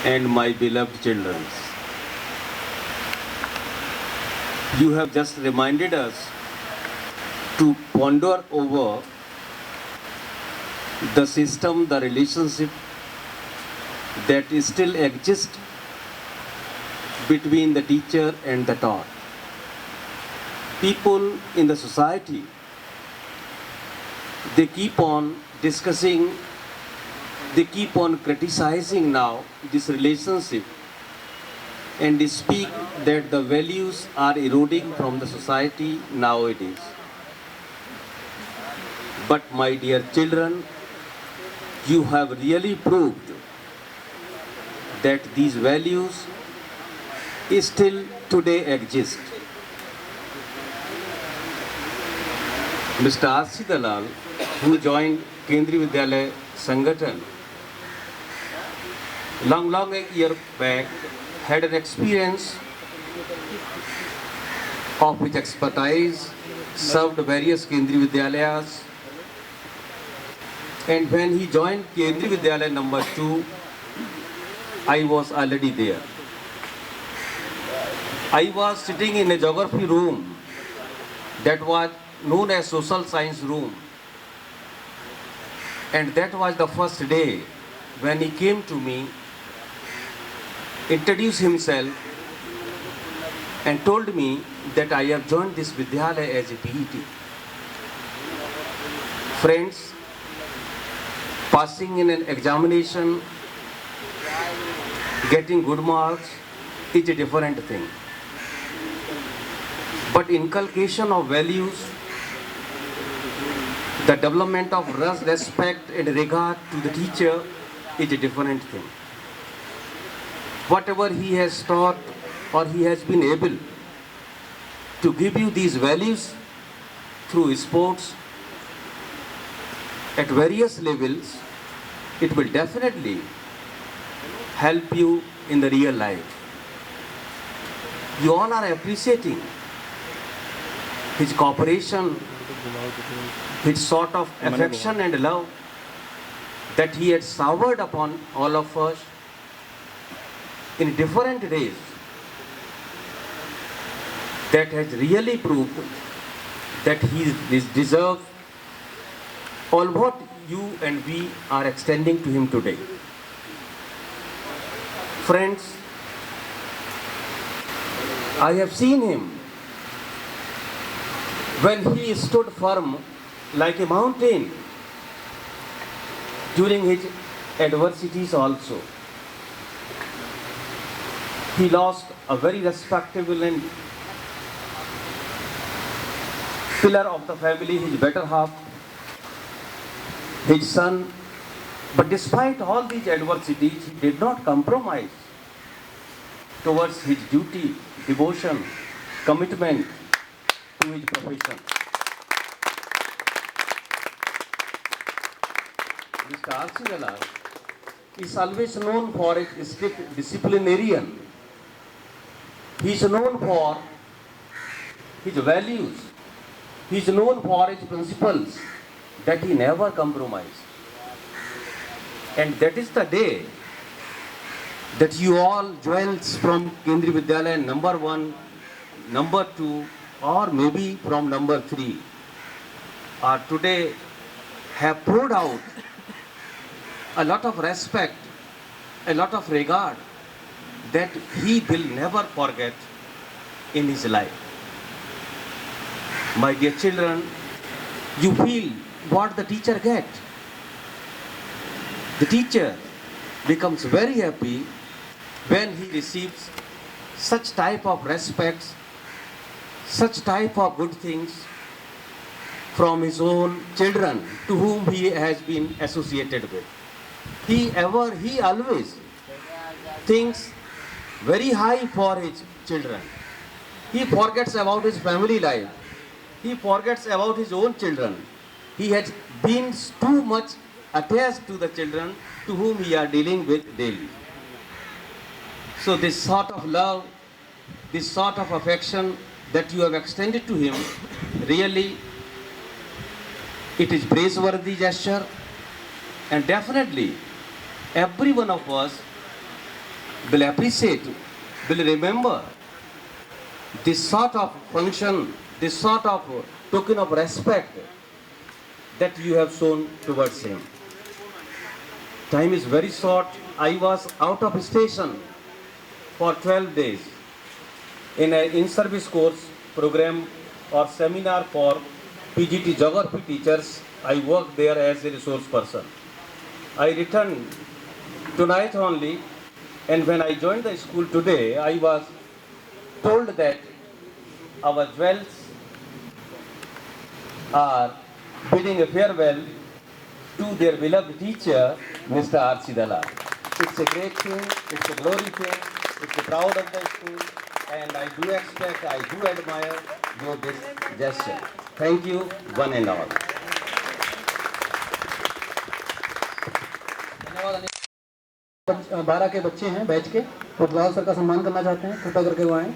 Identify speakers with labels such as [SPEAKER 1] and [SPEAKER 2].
[SPEAKER 1] and my beloved children. You have just reminded us to ponder over the system, the relationship that still exists between the teacher and the taught. People in the society, they keep on discussing, they keep on criticizing now this relationship and they speak that the values are eroding from the society nowadays. But my dear children, you have really proved that these values still today exist. Mr. R.C. Dalal, who joined Kendriya Vidyalaya Sangathan long a year back, had an experience of which expertise, served various Kendriya Vidyalayas, and when he joined Kendriya Vidyalaya number 2, I was already there. I was sitting in a geography room that was known as social science room, and that was the first day when he came to me, introduced himself and told me that I have joined this Vidyalaya as a PET. Friends, passing in an examination, getting good marks is a different thing. But inculcation of values, the development of respect and regard to the teacher is a different thing. Whatever he has taught or he has been able to give you these values through sports at various levels, it will definitely help you in the real life. You all are appreciating his cooperation, his sort of affection and love that he had showered upon all of us in different ways. That has really proved that he deserves all what you and we are extending to him today. Friends, I have seen him when he stood firm like a mountain during his adversities also. He lost a very respectable and pillar of the family, his better half, his son. But despite all these adversities, he did not compromise towards his duty, devotion, commitment to his profession. Mr. R.C. Dalal is always known for his strict disciplinarian. He is known for his values. He is known for his principles that he never compromised. And that is the day that you all jewels from Kendriya Vidyalaya number 1, number 2, or maybe from number 3 are today have poured out a lot of respect, a lot of regard that he will never forget in his life. My dear children, you feel what the teacher get. The teacher becomes very happy when he receives such type of respects, such type of good things from his own children to whom he has been associated with. He always thinks very high for his children. He forgets about his family life. He forgets about his own children. He has been too much attached to the children to whom he are dealing with daily. So this sort of love, this sort of affection that you have extended to him, really, it is praiseworthy gesture, and definitely every one of us will appreciate, will remember this sort of function, this sort of token of respect that you have shown towards him. Time is very short. I was out of station for 12 days in an in-service course program or seminar for PGT geography teachers. I worked there as a resource person. I returned tonight only, and when I joined the school today, I was told that our jewels are bidding a farewell to their beloved teacher, Mr. R.C. Dalal. It's a great thing, it's a glory thing, it's a proud of the school, and I do expect, I do admire your this gesture. Thank you, one and all.
[SPEAKER 2] धन्यवाद। 12 के बच्चे हैं batch के, वो लाल sir का सम्मान करना चाहते हैं, कृपया करके वो आएँ।